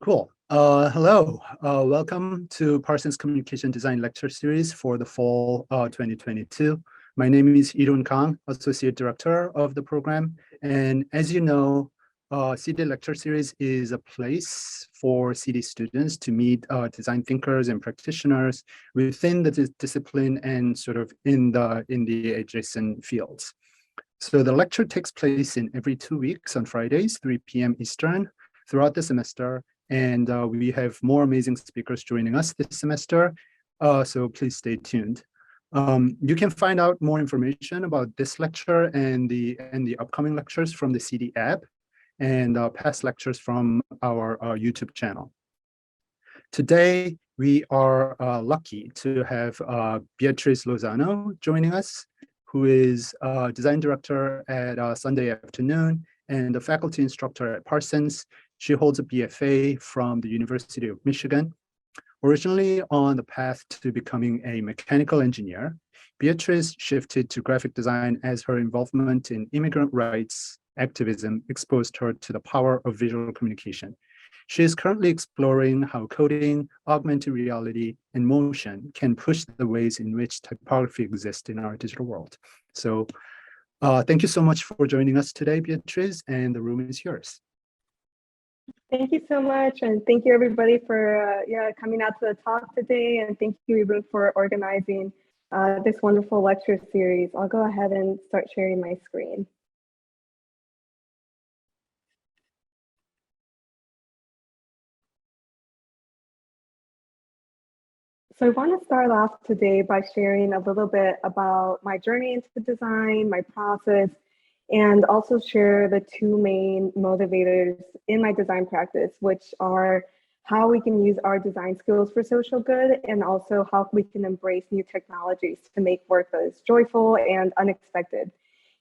Cool. Hello. Welcome to Parsons Communication Design Lecture Series for the fall 2022. My name is Irun Kang, Associate Director of the program. And as you know, CD Lecture Series is a place for CD students to meet design thinkers and practitioners within the discipline and sort of in the adjacent fields. So the lecture takes place in every 2 weeks on Fridays, 3 p.m. Eastern, throughout the semester. And we have more amazing speakers joining us this semester. So please stay tuned. You can find out more information about this lecture and the upcoming lectures from the CD app and past lectures from our YouTube channel. Today, we are lucky to have Beatriz Lozano joining us, who is design director at Sunday Afternoon and a faculty instructor at Parsons. She holds a BFA from the University of Michigan. Originally on the path to becoming a mechanical engineer, Beatriz shifted to graphic design as her involvement in immigrant rights activism exposed her to the power of visual communication. She is currently exploring how coding, augmented reality, and motion can push the ways in which typography exists in our digital world. So thank you so much for joining us today, Beatriz, and the room is yours. Thank you so much, and thank you everybody for coming out to the talk today, and thank you Ruben for organizing this wonderful lecture series. I'll go ahead and start sharing my screen. So I want to start off today by sharing a little bit about my journey into design, my process, and also share the two main motivators in my design practice, which are how we can use our design skills for social good, and also how we can embrace new technologies to make work that is joyful and unexpected.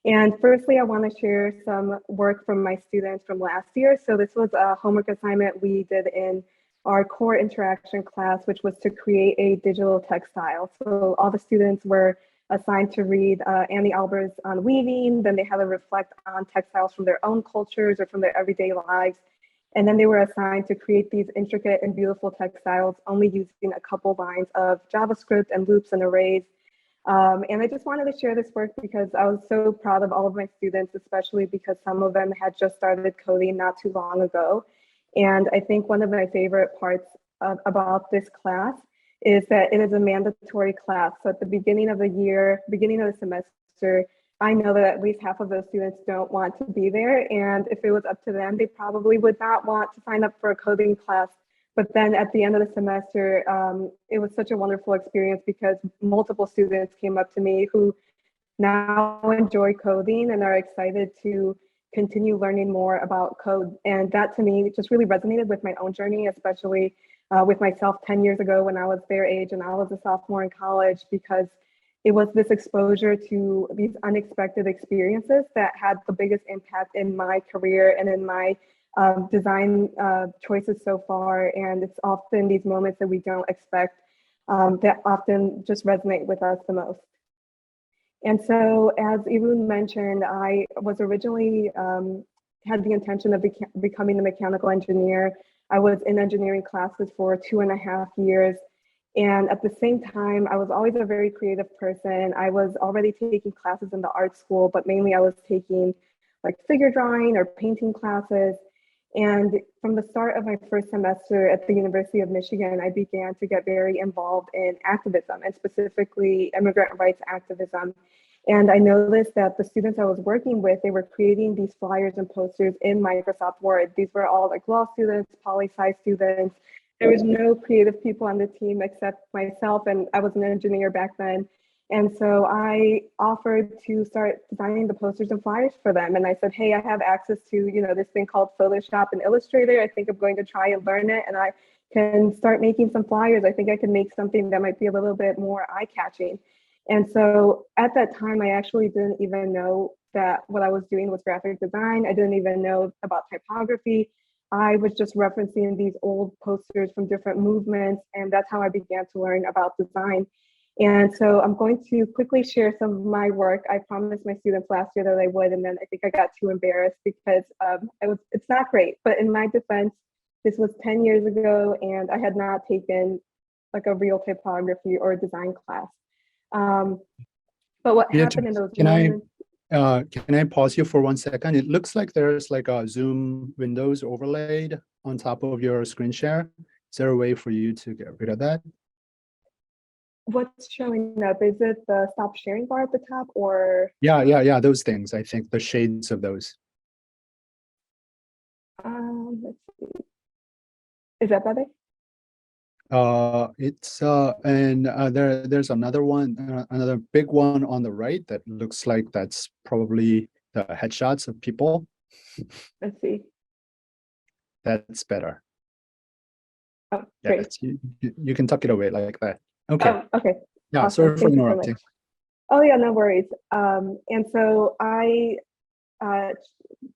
And firstly, I want to share some work from my students from last year. So this was a homework assignment we did in our core interaction class, which was to create a digital textile. So all the students were assigned to read Annie Albert's on weaving, then they had to reflect on textiles from their own cultures or from their everyday lives. And then they were assigned to create these intricate and beautiful textiles only using a couple lines of JavaScript and loops and arrays. And I just wanted to share this work because I was so proud of all of my students, especially because some of them had just started coding not too long ago. And I think one of my favorite parts about this class is that it is a mandatory class. So at the beginning of the year, beginning of the semester, I know that at least half of those students don't want to be there. And if it was up to them, they probably would not want to sign up for a coding class. But then at the end of the semester, it was such a wonderful experience because multiple students came up to me who now enjoy coding and are excited to continue learning more about code. And that to me just really resonated with my own journey, especially with myself 10 years ago when I was their age and I was a sophomore in college, because it was this exposure to these unexpected experiences that had the biggest impact in my career and in my design choices so far. And it's often these moments that we don't expect that often just resonate with us the most. And so, as Irun mentioned, I was originally had the intention of becoming a mechanical engineer. I was in engineering classes for 2.5 years. And at the same time, I was always a very creative person. I was already taking classes in the art school, but mainly I was taking like figure drawing or painting classes. And from the start of my first semester at the University of Michigan, I began to get very involved in activism, and specifically immigrant rights activism. And I noticed that the students I was working with, they were creating these flyers and posters in Microsoft Word. These were all like law students, poli-sci students. There was no creative people on the team except myself, and I was an engineer back then. And so I offered to start designing the posters and flyers for them. And I said, hey, I have access to, this thing called Photoshop and Illustrator. I think I'm going to try and learn it, and I can start making some flyers. I think I can make something that might be a little bit more eye-catching. And so at that time, I actually didn't even know that what I was doing was graphic design. I didn't even know about typography. I was just referencing these old posters from different movements, and that's how I began to learn about design. And so I'm going to quickly share some of my work. I promised my students last year that I would, and then I think I got too embarrassed because it's not great. But in my defense, This was 10 years ago, and I had not taken like a real typography or design class. But what happened in Beatrice, those moments? can I pause you for 1 second? It looks like there's like a Zoom windows overlaid on top of your screen share. Is there a way for you to get rid of that? What's showing up? Is it the stop sharing bar at the top, or Yeah, those things. I think the shades of those. let's see. Is that better? It's and there's another one, another big one on the right that looks like that's probably the headshots of people. Let's see. That's better. Oh, great. Yes, you can tuck it away like that. Okay. Oh, okay. Yeah, Awesome. sorry for Thank you so much. interrupting. Oh yeah, no worries. And so I uh,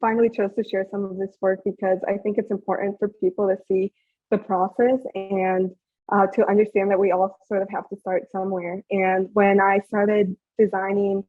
finally chose to share some of this work because I think it's important for people to see the process and to understand that we all sort of have to start somewhere. And when I started designing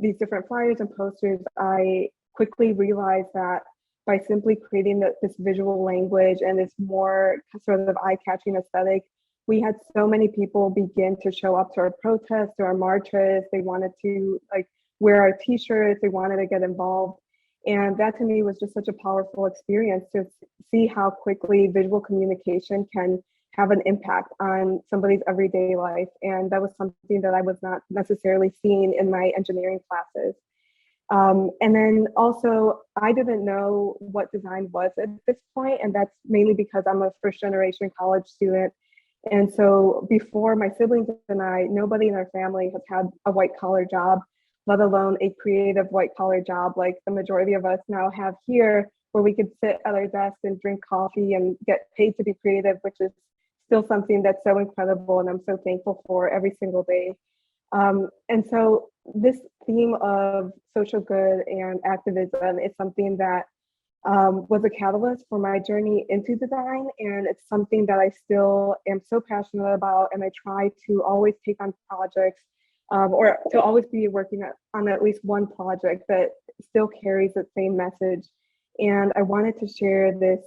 these different flyers and posters, I quickly realized that by simply creating this visual language and this more sort of eye-catching aesthetic, we had so many people begin to show up to our protests, to our marches. They wanted to like wear our t-shirts, they wanted to get involved. And that to me was just such a powerful experience to see how quickly visual communication can have an impact on somebody's everyday life. And that was something that I was not necessarily seeing in my engineering classes. And then also, I didn't know what design was at this point, and that's mainly because I'm a first generation college student. And so before my siblings and I, nobody in our family has had a white collar job, let alone a creative white collar job like the majority of us now have here, where we could sit at our desk and drink coffee and get paid to be creative, which is still something that's so incredible and I'm so thankful for every single day. And so this theme of social good and activism is something that was a catalyst for my journey into design. And it's something that I still am so passionate about. And I try to always take on projects or to always be working on at least one project that still carries the same message. And I wanted to share this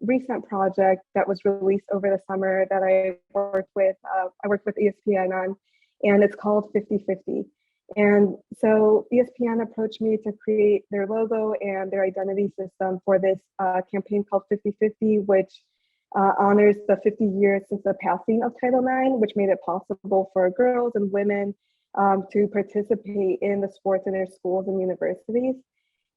recent project that was released over the summer that I worked with ESPN on, and it's called 50/50. And so ESPN approached me to create their logo and their identity system for this campaign called 50/50, which honors the 50 years since the passing of Title IX, which made it possible for girls and women to participate in the sports in their schools and universities.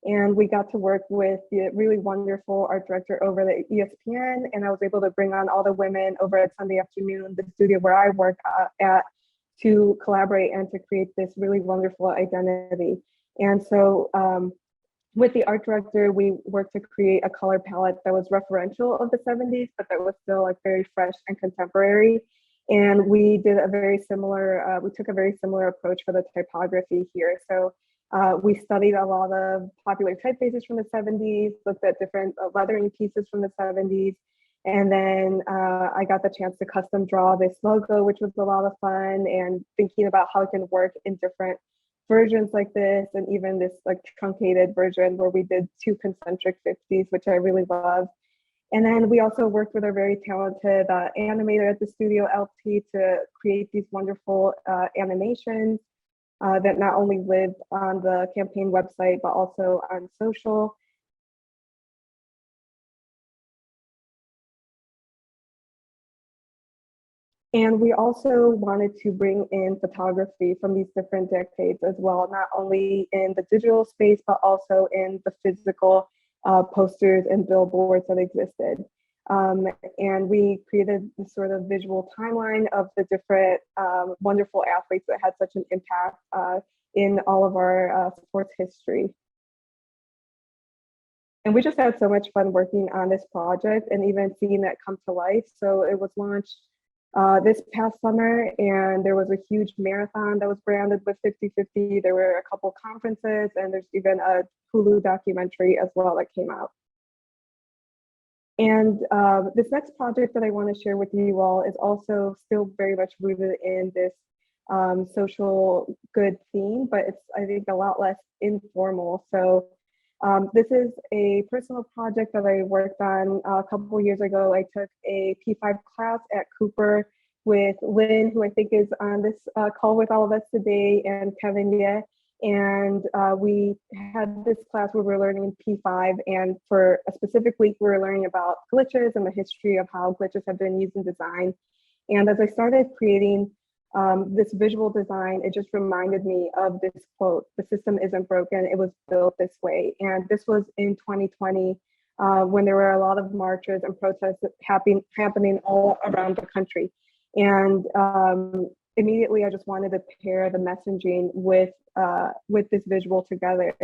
And we got to work with the really wonderful art director over at ESPN, and I was able to bring on all the women over at Sunday Afternoon, the studio where I work at, to collaborate and to create this really wonderful identity. And so with the art director, we worked to create a color palette that was referential of the 70s, but that was still like very fresh and contemporary. And we did a very similar, we took a very similar approach for the typography here. So we studied a lot of popular typefaces from the 70s, looked at different lettering pieces from the 70s. And then I got the chance to custom draw this logo, which was a lot of fun, and thinking about how it can work in different versions like this, and even this like truncated version where we did 2 concentric 50s, which I really love. And then we also worked with a very talented animator at the studio, LT, to create these wonderful animations that not only lived on the campaign website, but also on social. And we also wanted to bring in photography from these different decades as well, not only in the digital space, but also in the physical posters and billboards that existed. And we created this sort of visual timeline of the different wonderful athletes that had such an impact in all of our sports history. And we just had so much fun working on this project and even seeing it come to life. So it was launched this past summer, and there was a huge marathon that was branded with 50/50. There were a couple conferences, and there's even a Hulu documentary as well that came out. And this next project that I want to share with you all is also still very much rooted in this social good theme, but it's, I think, a lot less informal. So This is a personal project that I worked on a couple years ago. I took a P5 class at Cooper with Lynn, who I think is on this call with all of us today, and Kevin Ye. And we had this class where we were learning P5, and for a specific week, we were learning about glitches and the history of how glitches have been used in design. And as I started creating this visual design, it just reminded me of this quote: "The system isn't broken, it was built this way." And this was in 2020, when there were a lot of marches and protests happening all around the country. And immediately I just wanted to pair the messaging with this visual together.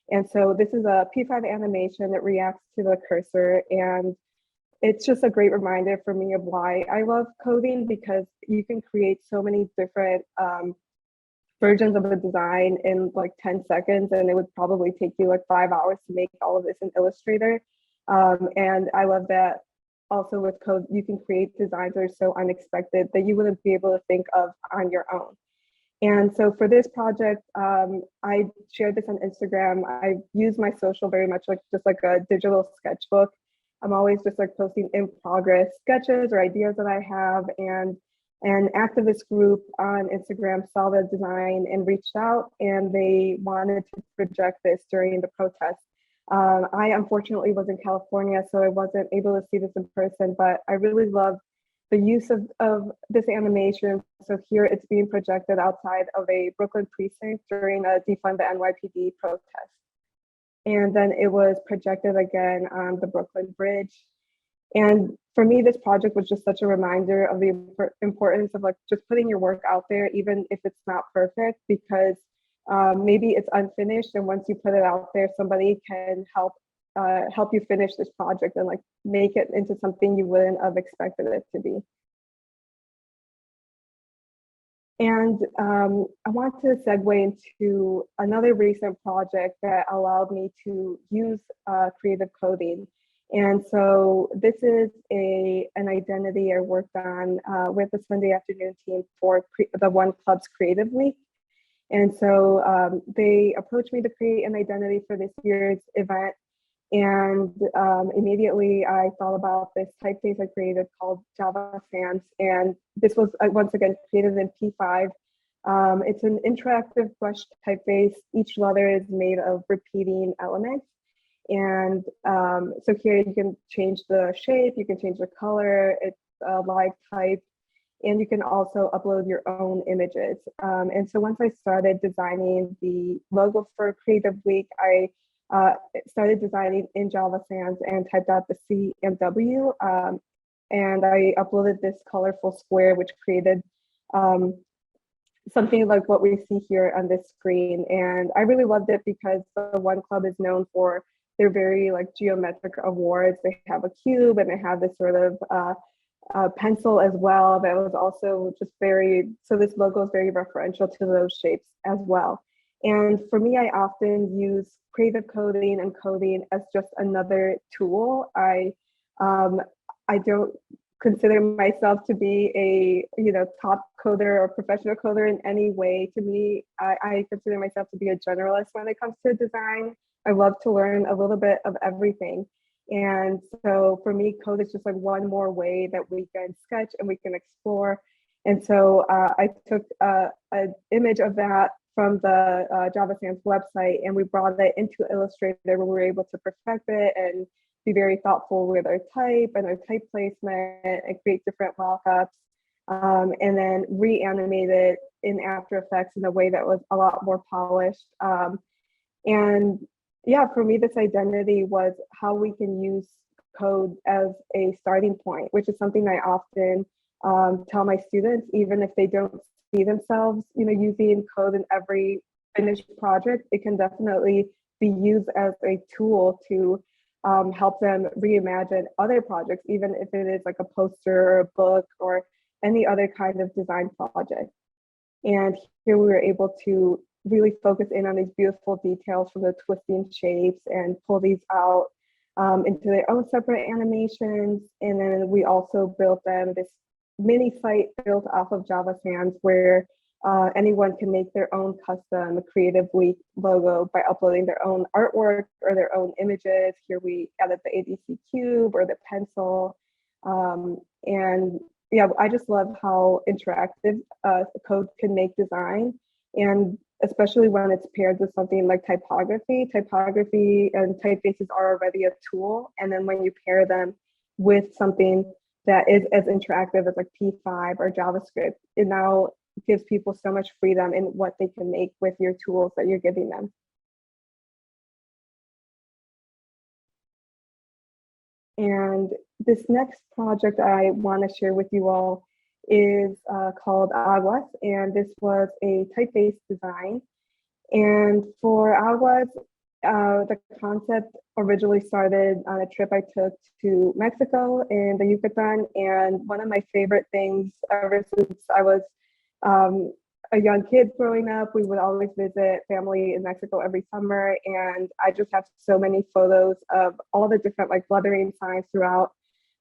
And so this is a P5 animation that reacts to the cursor, and it's just a great reminder for me of why I love coding, because you can create so many different versions of a design in like 10 seconds, and it would probably take you like 5 hours to make all of this in Illustrator. And I love that also with code, you can create designs that are so unexpected that you wouldn't be able to think of on your own. And so for this project, I shared this on Instagram. I use my social very much like just like a digital sketchbook. I'm always just like posting in progress sketches or ideas that I have, and an activist group on Instagram saw the design and reached out, and they wanted to project this during the protest. I unfortunately was in California, so I wasn't able to see this in person, but I really love the use of this animation. So here it's being projected outside of a Brooklyn precinct during a Defund the NYPD protest. And then it was projected again on the Brooklyn Bridge. And for me, this project was just such a reminder of the importance of like just putting your work out there, even if it's not perfect, because maybe it's unfinished, and once you put it out there, somebody can help you finish this project and like make it into something you wouldn't have expected it to be. And I want to segue into another recent project that allowed me to use creative coding. And so this is an identity I worked on with the Sunday afternoon team for the One Club's Creative Week. And so they approached me to create an identity for this year's event. And immediately I thought about this typeface I created called Java Sans. And this was once again created in P5. It's an interactive brush typeface. Each letter is made of repeating elements. And so here you can change the shape, you can change the color, it's live type, and you can also upload your own images. And so once I started designing the logo for Creative Week, I started designing in Java Sans and typed out the C and W. And I uploaded this colorful square, which created something like what we see here on this screen. And I really loved it because the One Club is known for their very like geometric awards. They have a cube and they have this sort of pencil as well that was also just so this logo is very referential to those shapes as well. And for me, I often use creative coding and coding as just another tool. I don't consider myself to be a top coder or professional coder in any way. To me, I consider myself to be a generalist when it comes to design. I love to learn a little bit of everything. And so for me, code is just like one more way that we can sketch and we can explore. And so I took an image of that from the Java Sans website, and we brought it into Illustrator where we were able to perfect it and be very thoughtful with our type and our type placement and create different mockups, and then reanimate it in After Effects in a way that was a lot more polished. And yeah, for me, this identity was how we can use code as a starting point, which is something I often tell my students, even if they don't see themselves, using code in every finished project, it can definitely be used as a tool to help them reimagine other projects, even if it is like a poster or a book or any other kind of design project. And here we were able to really focus in on these beautiful details from the twisting shapes and pull these out into their own separate animations. And then we also built them this mini site built off of Java Sans where anyone can make their own custom Creative Week logo by uploading their own artwork or their own images. Here we added the ABC cube or the pencil. And yeah, I just love how interactive code can make design. And especially when it's paired with something like typography. Typography and typefaces are already a tool. And then when you pair them with something that is as interactive as like P5 or JavaScript, it now gives people so much freedom in what they can make with your tools that you're giving them. And this next project I want to share with you all is called Aguas, and this was a typeface design. And for Aguas, the concept originally started on a trip I took to Mexico in the Yucatan. And one of my favorite things ever since I was a young kid growing up, we would always visit family in Mexico every summer. And I just have so many photos of all the different like lettering signs throughout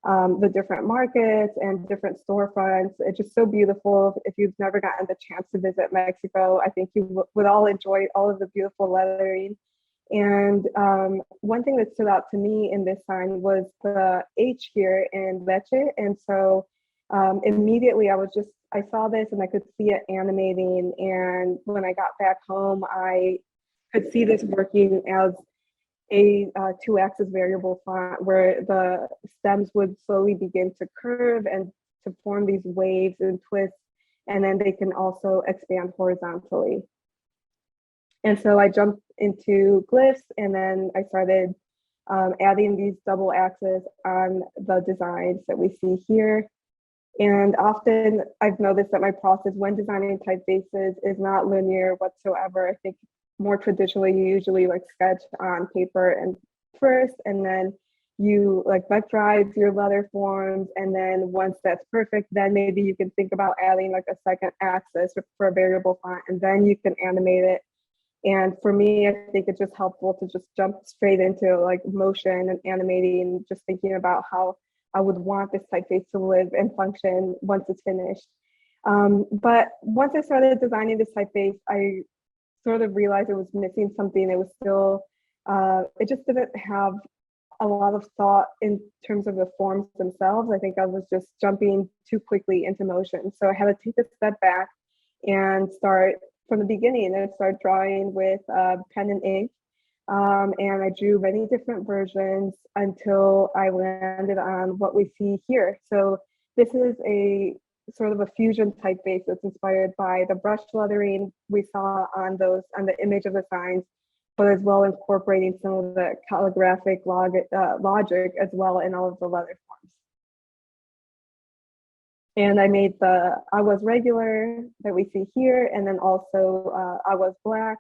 the different markets and different storefronts. It's just so beautiful. If you've never gotten the chance to visit Mexico, I think you would all enjoy all of the beautiful lettering. And one thing that stood out to me in this sign was the H here in leche. And so immediately I saw this and I could see it animating. And when I got back home, I could see this working as a 2-axis variable font where the stems would slowly begin to curve and to form these waves and twists, and then they can also expand horizontally. And so I jumped into Glyphs, and then I started adding these double axes on the designs that we see here. And often I've noticed that my process when designing typefaces is not linear whatsoever. I think more traditionally, you usually like sketch on paper and first, and then you like vectorize your letter forms. And then once that's perfect, then maybe you can think about adding like a second axis for a variable font, and then you can animate it. And for me, I think it's just helpful to just jump straight into like motion and animating, just thinking about how I would want this typeface to live and function once it's finished. But once I started designing this typeface, I sort of realized it was missing something. It was still, it just didn't have a lot of thought in terms of the forms themselves. I think I was just jumping too quickly into motion. So I had to take a step back and start from the beginning and start drawing with pen and ink. And I drew many different versions until I landed on what we see here. So this is a sort of a fusion typeface that's inspired by the brush lettering we saw on the image of the signs, but as well incorporating some of the calligraphic logic as well in all of the letter forms. And I made the Aguas regular that we see here, and then also Aguas black.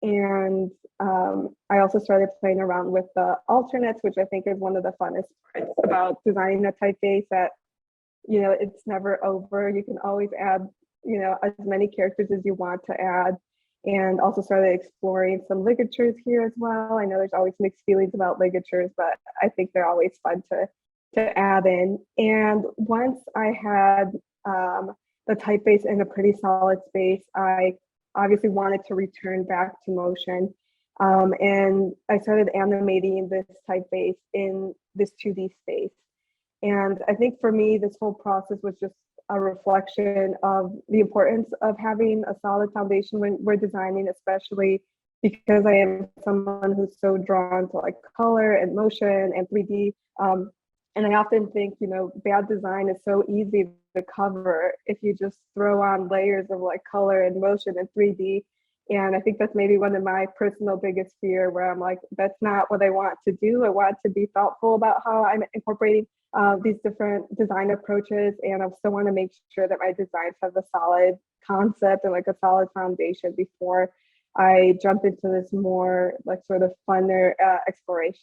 And I also started playing around with the alternates, which I think is one of the funnest parts about designing a typeface, that, you know, it's never over. You can always add, you know, as many characters as you want to add. And also started exploring some ligatures here as well. I know there's always mixed feelings about ligatures, but I think they're always fun to add in. And once I had the typeface in a pretty solid space, I obviously wanted to return back to motion. And I started animating this typeface in this 2D space. And I think for me, this whole process was just a reflection of the importance of having a solid foundation when we're designing, especially because I am someone who's so drawn to like color and motion and 3D. And I often think, you know, bad design is so easy to cover if you just throw on layers of like color and motion and 3D. And I think that's maybe one of my personal biggest fear, where I'm like, that's not what I want to do. I want to be thoughtful about how I'm incorporating these different design approaches. And I still want to make sure that my designs have a solid concept and like a solid foundation before I jump into this more like sort of funner explorations.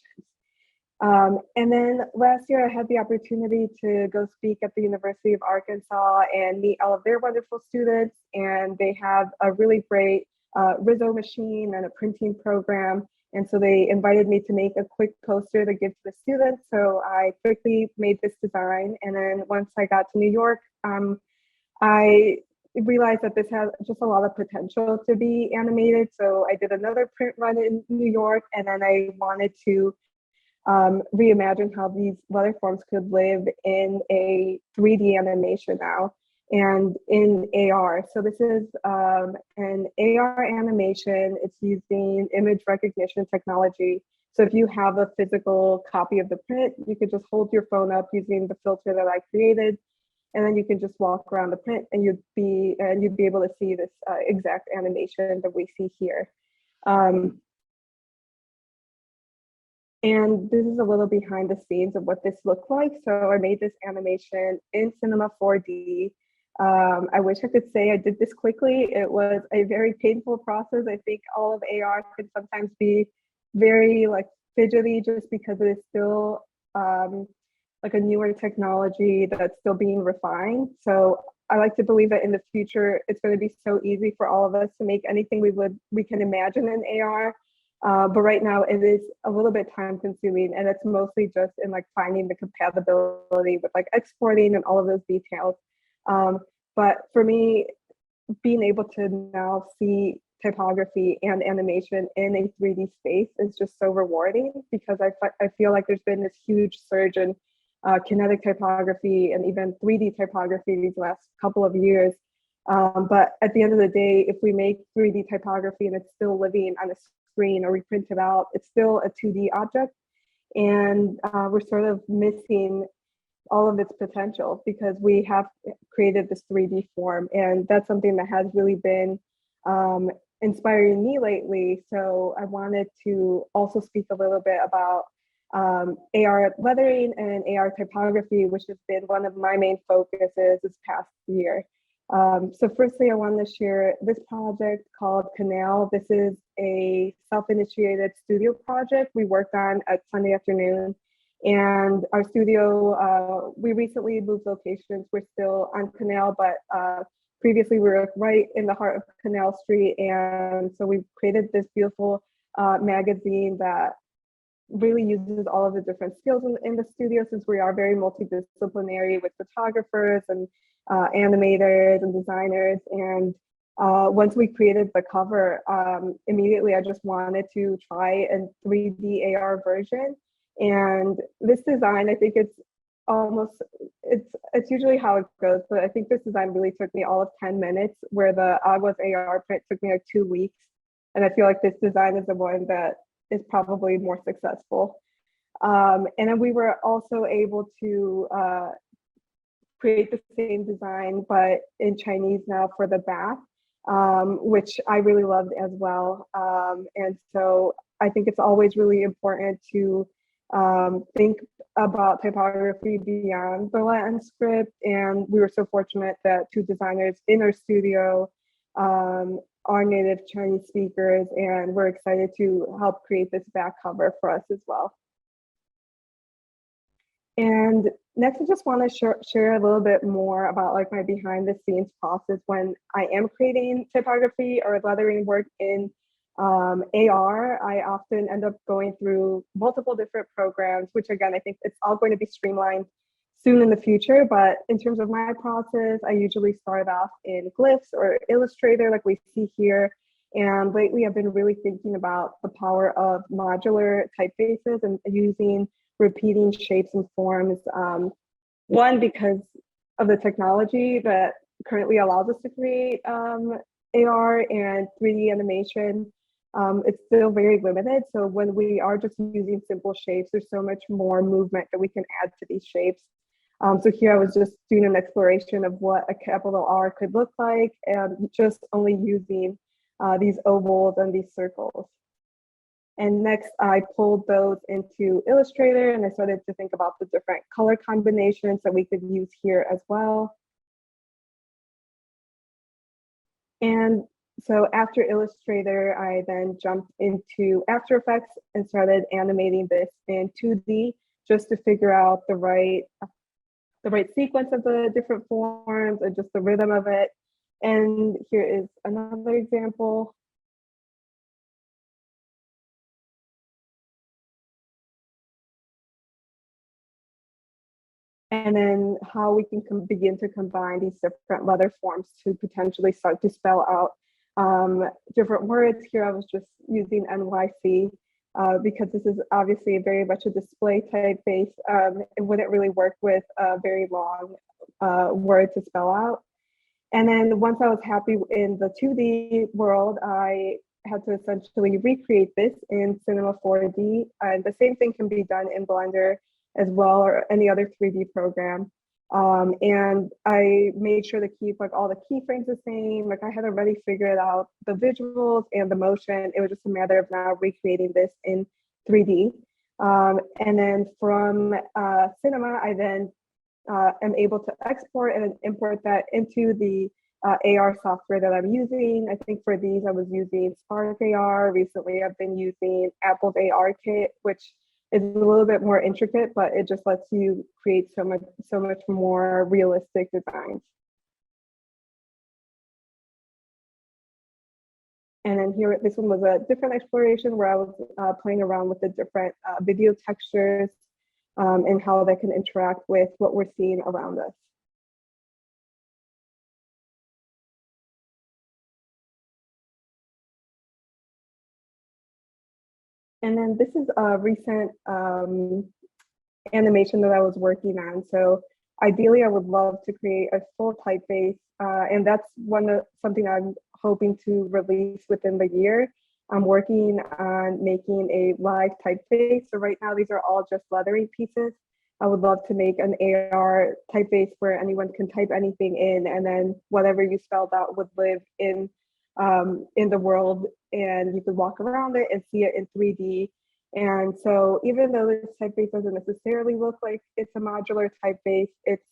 And then last year I had the opportunity to go speak at the University of Arkansas and meet all of their wonderful students. And they have a really great Rizzo machine and a printing program. And so they invited me to make a quick poster to give to the students. So I quickly made this design. And then once I got to New York, I realized that this has just a lot of potential to be animated. So I did another print run in New York, and then I wanted to reimagine how these letter forms could live in a 3D animation now and in AR. So this is an AR animation. It's using image recognition technology. So if you have a physical copy of the print, you could just hold your phone up using the filter that I created, and then you can just walk around the print, and you'd be able to see this exact animation that we see here. And this is a little behind the scenes of what this looked like. So I made this animation in Cinema 4D. I wish I could say I did this quickly. It was a very painful process. I think all of AR can sometimes be very like fidgety just because it is still like a newer technology that's still being refined. So I like to believe that in the future, it's going to be so easy for all of us to make anything we can imagine in AR. But right now it is a little bit time consuming, and it's mostly just in like finding the compatibility with like exporting and all of those details. But for me, being able to now see typography and animation in a 3D space is just so rewarding, because I feel like there's been this huge surge in kinetic typography and even 3D typography these last couple of years. But at the end of the day, if we make 3D typography and it's still living on a screen or we print it out, it's still a 2D object. And we're sort of missing all of its potential because we have created this 3D form. And that's something that has really been inspiring me lately. So I wanted to also speak a little bit about AR lettering and AR typography, which has been one of my main focuses this past year. So firstly, I want to share this project called Canal. This is a self-initiated studio project we worked on at Sunday afternoon. And our studio, we recently moved locations. We're still on Canal, but previously we were right in the heart of Canal Street. And so we created this beautiful magazine that really uses all of the different skills in the studio, since we are very multidisciplinary with photographers and animators and designers. And once we created the cover, immediately I just wanted to try a 3D AR version. And this design, I think it's usually how it goes, but I think this design really took me all of 10 minutes, where the Aguas AR print took me like 2 weeks. And I feel like this design is the one that is probably more successful. And then we were also able to create the same design, but in Chinese now for the back, which I really loved as well. And so I think it's always really important to think about typography beyond the Latin script. And we were so fortunate that 2 designers in our studio are native Chinese speakers, and we're excited to help create this back cover for us as well. And next, I just want to share a little bit more about like my behind the scenes process when I am creating typography or lettering work in AR. I often end up going through multiple different programs, which again, I think it's all going to be streamlined soon in the future. But in terms of my process, I usually start off in Glyphs or Illustrator like we see here. And lately I've been really thinking about the power of modular typefaces and using repeating shapes and forms. One, because of the technology that currently allows us to create AR and 3D animation. It's still very limited. So when we are just using simple shapes, there's so much more movement that we can add to these shapes. So here I was just doing an exploration of what a capital R could look like, and just only using these ovals and these circles. And next, I pulled those into Illustrator, and I started to think about the different color combinations that we could use here as well. And so after Illustrator, I then jumped into After Effects and started animating this in 2D just to figure out the right sequence of the different forms and just the rhythm of it. And here is another example. and then how we can begin to combine these different letter forms to potentially start to spell out different words. Here I was just using NYC because this is obviously very much a display typeface. It wouldn't really work with a very long word to spell out. And then once I was happy in the 2D world, I had to essentially recreate this in Cinema 4D. And the same thing can be done in Blender as well, or any other 3D program. And I made sure to keep like all the keyframes the same. Like I had already figured out the visuals and the motion. It was just a matter of now recreating this in 3D. And then from Cinema, I then am able to export and import that into the AR software that I'm using. I think for these, I was using Spark AR. Recently, I've been using Apple's AR Kit, which is a little bit more intricate, but it just lets you create so much more realistic designs. And then here, this one was a different exploration where I was playing around with the different video textures and how they can interact with what we're seeing around us. And then this is a recent animation that I was working on. So ideally, I would love to create a full typeface, and that's something I'm hoping to release within the year. I'm working on making a live typeface. So right now, these are all just lettering pieces. I would love to make an AR typeface where anyone can type anything in, and then whatever you spelled out would live in the world, and you could walk around it and see it in 3D. And so even though this typeface doesn't necessarily look like it's a modular typeface, it's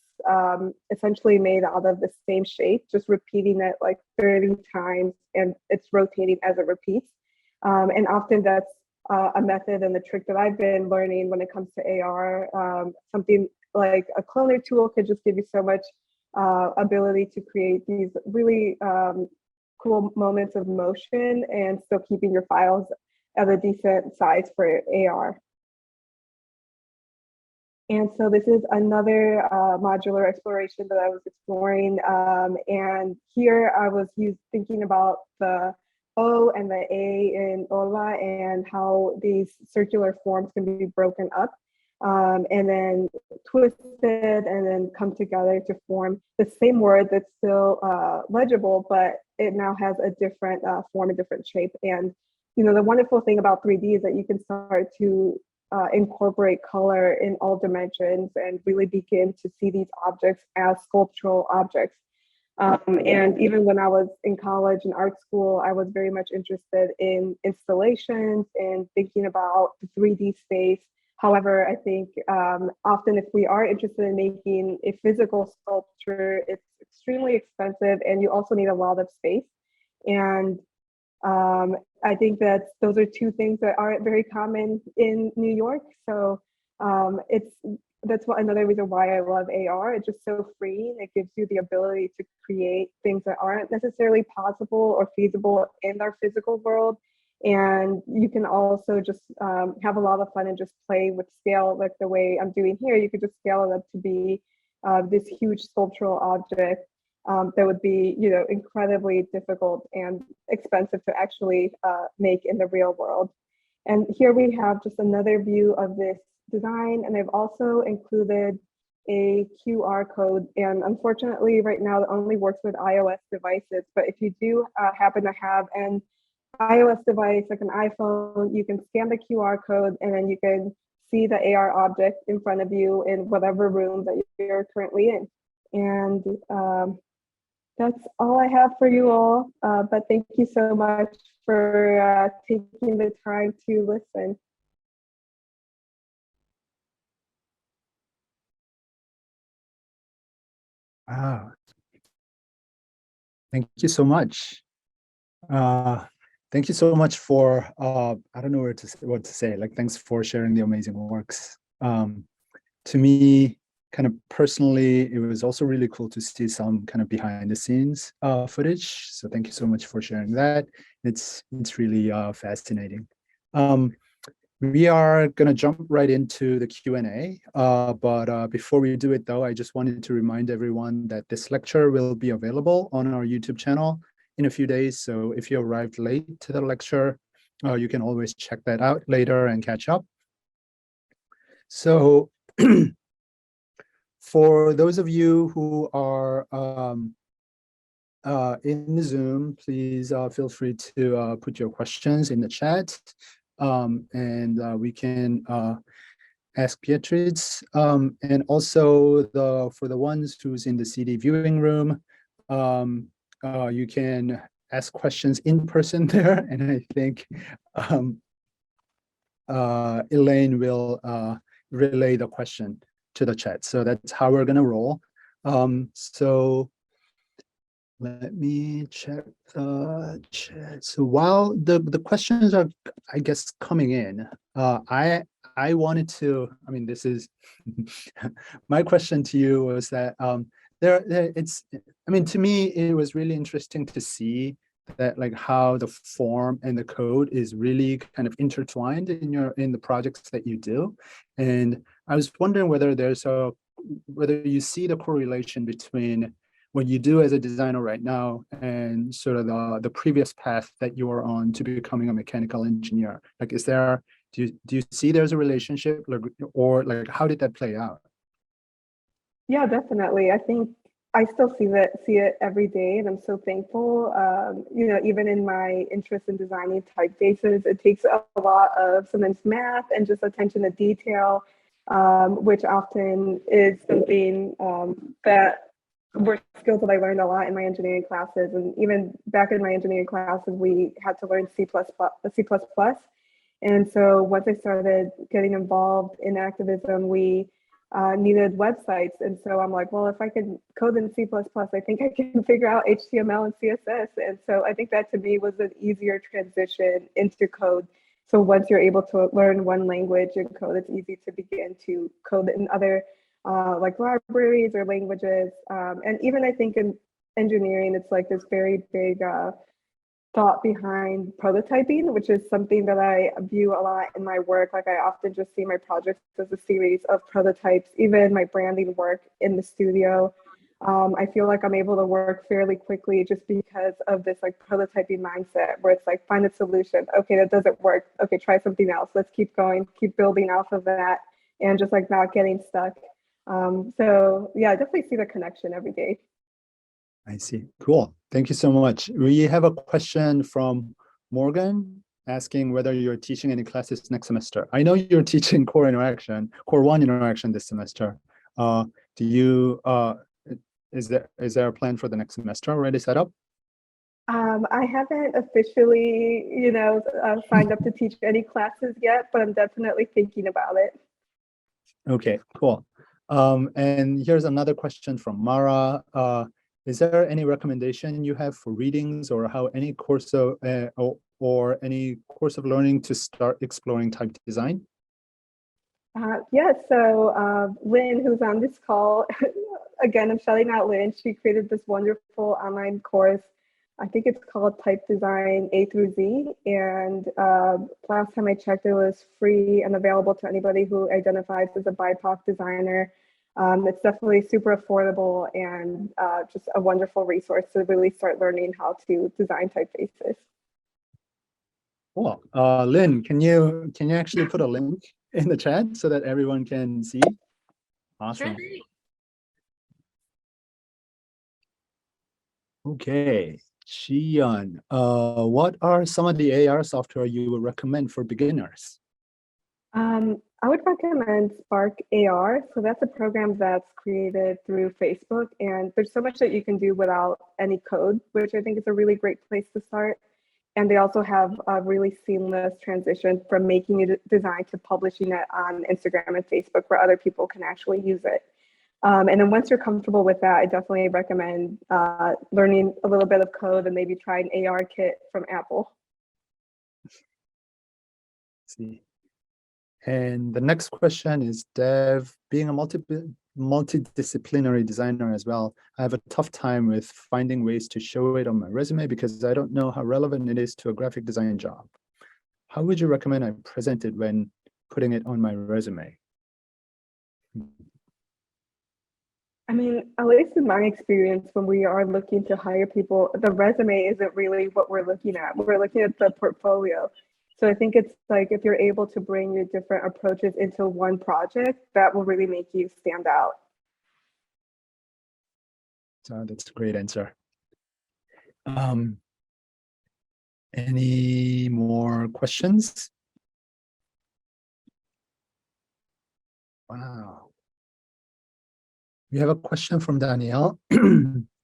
essentially made out of the same shape, just repeating it like 30 times, and it's rotating as it repeats. And often that's a method and the trick that I've been learning when it comes to AR. Something like a cloner tool could just give you so much ability to create these really cool moments of motion and still keeping your files at a decent size for AR. And so this is another modular exploration that I was exploring. And here I was thinking about the O and the A in Ola and how these circular forms can be broken up and then twisted and then come together to form the same word that's still legible, but it now has a different form, a different shape. And you know, the wonderful thing about 3D is that you can start to incorporate color in all dimensions and really begin to see these objects as sculptural objects. And even when I was in college and art school, I was very much interested in installations and thinking about the 3D space. However, I think often if we are interested in making a physical sculpture, it's extremely expensive and you also need a lot of space. And I think that those are two things that aren't very common in New York. So that's another reason why I love AR. It's just so freeing. It gives you the ability to create things that aren't necessarily possible or feasible in our physical world. And you can also just have a lot of fun and just play with scale, like the way I'm doing here. You could just scale it up to be this huge sculptural object that would be, you know, incredibly difficult and expensive to actually make in the real world. And here we have just another view of this design, and I've also included a QR code. And unfortunately, right now it only works with iOS devices. But if you do happen to have an iOS device, like an iPhone, you can scan the QR code, and then you can see the AR object in front of you in whatever room that you're currently in. And that's all I have for you all, but thank you so much for taking the time to listen. Wow. Thank you so much. Thank you so much for, I don't know what to say, like, thanks for sharing the amazing works. To me, kind of personally, it was also really cool to see some kind of behind the scenes footage. So thank you so much for sharing that. It's really fascinating. We are going to jump right into the Q&A, but before we do it though, I just wanted to remind everyone that this lecture will be available on our YouTube channel in a few days. So if you arrived late to the lecture, you can always check that out later and catch up. So for those of you who are in the Zoom, please feel free to put your questions in the chat, and we can ask Beatriz. And also for the ones who's in the CD viewing room, you can ask questions in person there, and I think Elaine will relay the question to the chat. So that's how we're gonna roll. So let me check the chat. So while the questions are, I guess, coming in, I wanted to, I mean, this is my question to you was that I mean, to me, it was really interesting to see that like how the form and the code is really kind of intertwined in the projects that you do. And I was wondering whether whether you see the correlation between what you do as a designer right now and sort of the previous path that you are on to becoming a mechanical engineer. Like, do you see there's a relationship, like, or like how did that play out? Yeah, definitely. I think I still see it every day, and I'm so thankful. You know, even in my interest in designing typefaces, it takes a lot of sometimes math and just attention to detail, which often is something that were skills that I learned a lot in my engineering classes. And even back in my engineering classes, we had to learn C++. And so once I started getting involved in activism, we needed websites. And so I'm like, well, if I can code in C++, I think I can figure out HTML and CSS. And so I think that to me was an easier transition into code. So once you're able to learn one language in code, it's easy to begin to code in other like libraries or languages. And even I think in engineering, it's like this very big thought behind prototyping, which is something that I view a lot in my work. Like I often just see my projects as a series of prototypes, even my branding work in the studio. I feel like I'm able to work fairly quickly just because of this like prototyping mindset where it's like, find a solution. Okay, that doesn't work. Okay, try something else. Let's keep going, keep building off of that and just like not getting stuck. So yeah, I definitely see the connection every day. I see. Cool. Thank you so much. We have a question from Morgan asking whether you're teaching any classes next semester. I know you're teaching Core 1 interaction this semester. Do you, is there a plan for the next semester already set up? I haven't officially, signed up to teach any classes yet, but I'm definitely thinking about it. Okay, cool. And here's another question from Mara. Is there any recommendation you have for readings or how any course of or any course of learning to start exploring type design? Yeah, so Lynn, who's on this call, again, I'm shouting out Lynn. She created this wonderful online course. I think it's called Type Design A through Z. And last time I checked, it was free and available to anybody who identifies as a BIPOC designer. It's definitely super affordable and just a wonderful resource to really start learning how to design typefaces. Cool. Lynn, can you actually put a link in the chat so that everyone can see? Awesome. Sure. Okay, Xian, what are some of the AR software you would recommend for beginners? I would recommend Spark AR. So that's a program that's created through Facebook, and there's so much that you can do without any code, which I think is a really great place to start. And they also have a really seamless transition from making a design to publishing it on Instagram and Facebook where other people can actually use it. And then once you're comfortable with that, I definitely recommend learning a little bit of code and maybe try an AR kit from Apple. Let's see. And the next question is, Dev, being a multidisciplinary designer as well, I have a tough time with finding ways to show it on my resume because I don't know how relevant it is to a graphic design job. how would you recommend I present it when putting it on my resume? I mean, at least in my experience, when we are looking to hire people, the resume isn't really what we're looking at. We're looking at the portfolio. So I think it's like if you're able to bring your different approaches into one project, that will really make you stand out. So that's a great answer. Any more questions? Wow. We have a question from Danielle.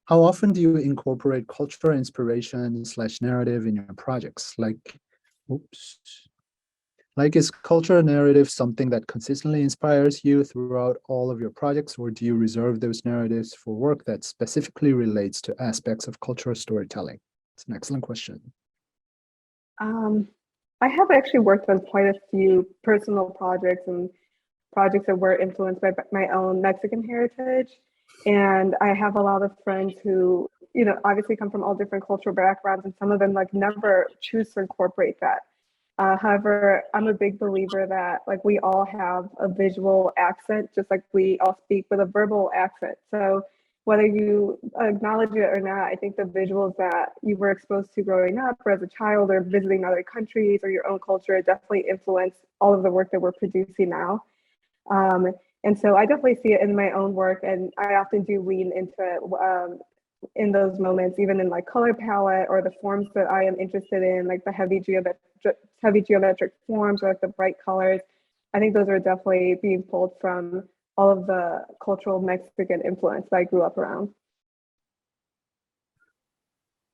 How often do you incorporate cultural inspiration / narrative in your projects? Like is cultural narrative something that consistently inspires you throughout all of your projects, or do you reserve those narratives for work that specifically relates to aspects of cultural storytelling? It's an excellent question. I have actually worked on quite a few personal projects and projects that were influenced by my own Mexican heritage. And I have a lot of friends who, obviously come from all different cultural backgrounds, and some of them like never choose to incorporate that. However, I'm a big believer that like we all have a visual accent, just like we all speak with a verbal accent. So whether you acknowledge it or not, I think the visuals that you were exposed to growing up or as a child or visiting other countries or your own culture definitely influence all of the work that we're producing now. And so I definitely see it in my own work, and I often do lean into it in those moments, even in like color palette or the forms that I am interested in, like the heavy geometric forms or like the bright colors. I think those are definitely being pulled from all of the cultural Mexican influence that I grew up around.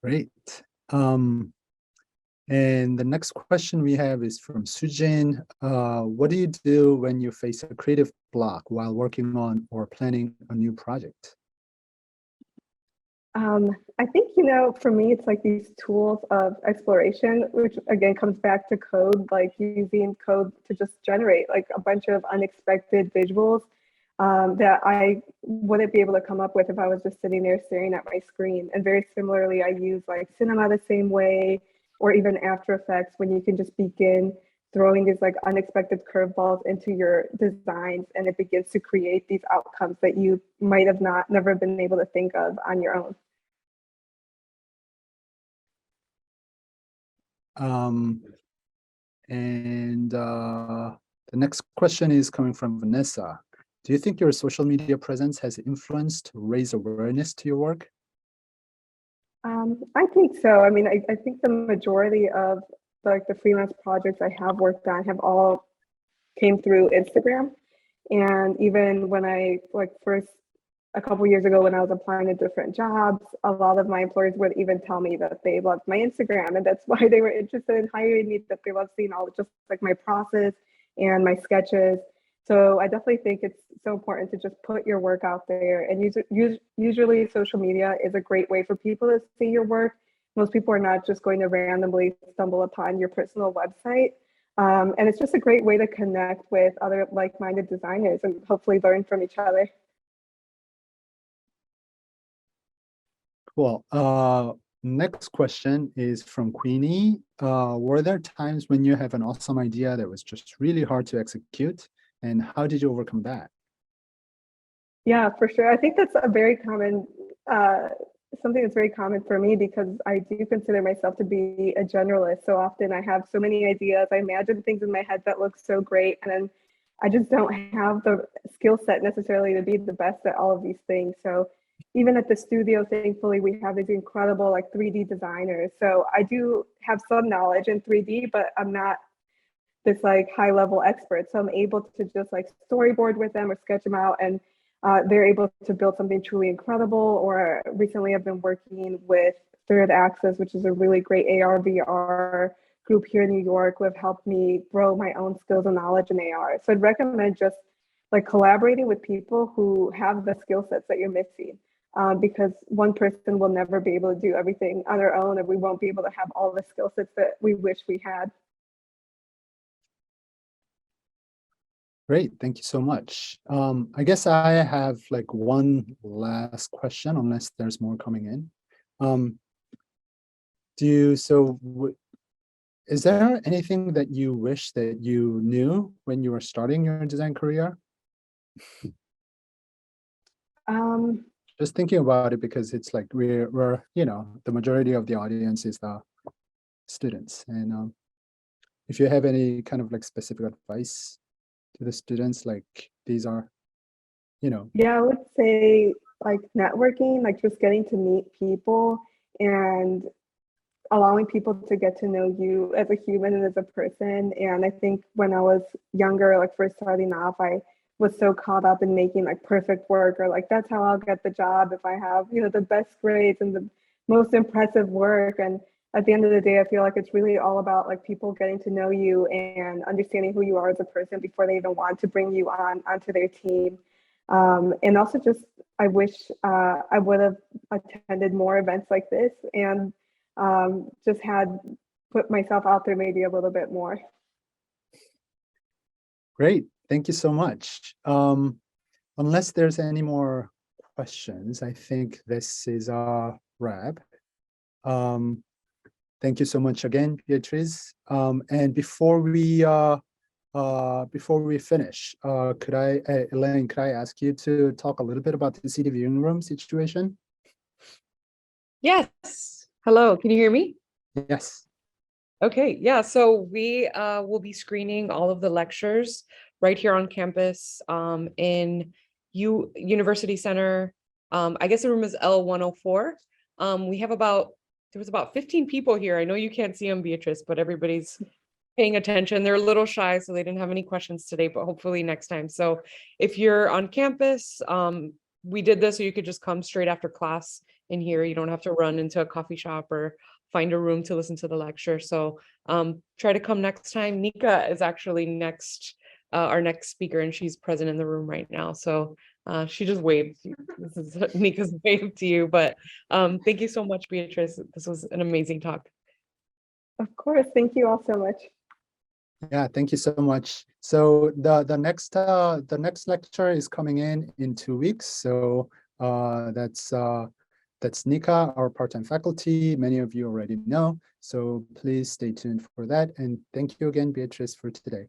Great. And the next question we have is from Sujin. What do you do when you face a creative block while working on or planning a new project? I think, for me, it's like these tools of exploration, which again comes back to code, like using code to just generate like a bunch of unexpected visuals that I wouldn't be able to come up with if I was just sitting there staring at my screen. And very similarly, I use like cinema the same way, or even After Effects, when you can just begin throwing these like unexpected curveballs into your designs, and it begins to create these outcomes that you might have never been able to think of on your own. The next question is coming from Vanessa. Do you think your social media presence has influenced to raise awareness to your work? I think so. I mean, I think the majority of like the freelance projects I have worked on have all came through Instagram. And even when I like first a couple years ago when I was applying to different jobs, a lot of my employers would even tell me that they loved my Instagram, and that's why they were interested in hiring me, that they love seeing all just like my process and my sketches. So I definitely think it's so important to just put your work out there. And usually social media is a great way for people to see your work. Most people are not just going to randomly stumble upon your personal website. And it's just a great way to connect with other like-minded designers and hopefully learn from each other. Cool. Next question is from Queenie. Were there times when you have an awesome idea that was just really hard to execute? And how did you overcome that? Yeah, for sure. I think that's a very common, something that's very common for me, because I do consider myself to be a generalist. So often I have so many ideas. I imagine things in my head that look so great, and then I just don't have the skill set necessarily to be the best at all of these things. So even at the studio, thankfully, we have these incredible like 3D designers. So I do have some knowledge in 3D, but I'm not this like high level expert. So I'm able to just like storyboard with them or sketch them out, and they're able to build something truly incredible. Or recently I've been working with Third Axis, which is a really great AR VR group here in New York, who have helped me grow my own skills and knowledge in AR. So I'd recommend just like collaborating with people who have the skill sets that you're missing. Because one person will never be able to do everything on their own, and we won't be able to have all the skill sets that we wish we had. Great, thank you so much. I guess I have like one last question, unless there's more coming in. Is there anything that you wish that you knew when you were starting your design career? Just thinking about it, because it's like we're the majority of the audience is the students, and if you have any kind of like specific advice to the students, like these are, Yeah, I would say like networking, like just getting to meet people and allowing people to get to know you as a human and as a person. And I think when I was younger, like first starting off, I was so caught up in making like perfect work, or like that's how I'll get the job if I have, the best grades and the most impressive work. And at the end of the day, I feel like it's really all about like people getting to know you and understanding who you are as a person before they even want to bring you onto their team. And also just I wish I would have attended more events like this and just had put myself out there maybe a little bit more. Great. Thank you so much. Unless there's any more questions, I think this is a wrap. Thank you so much again, Beatriz. And before we finish, Elaine, could I ask you to talk a little bit about the CD viewing room situation? Yes. Hello, can you hear me? Yes. Okay, yeah, so we will be screening all of the lectures right here on campus in University Center. I guess the room is L104. There was about 15 people here. I know you can't see them, Beatrice, but everybody's paying attention. They're a little shy, so they didn't have any questions today, but hopefully next time. So if you're on campus, we did this so you could just come straight after class in here. You don't have to run into a coffee shop or find a room to listen to the lecture. So try to come next time. Nika is actually our next speaker, and she's present in the room right now. So she just waved. This is Nika's wave to you, but thank you so much, Beatrice. This was an amazing talk. Of course, thank you all so much. Yeah, thank you so much. So the next lecture is coming in 2 weeks. So that's Nika, our part-time faculty. Many of you already know. So please stay tuned for that. And thank you again, Beatrice, for today.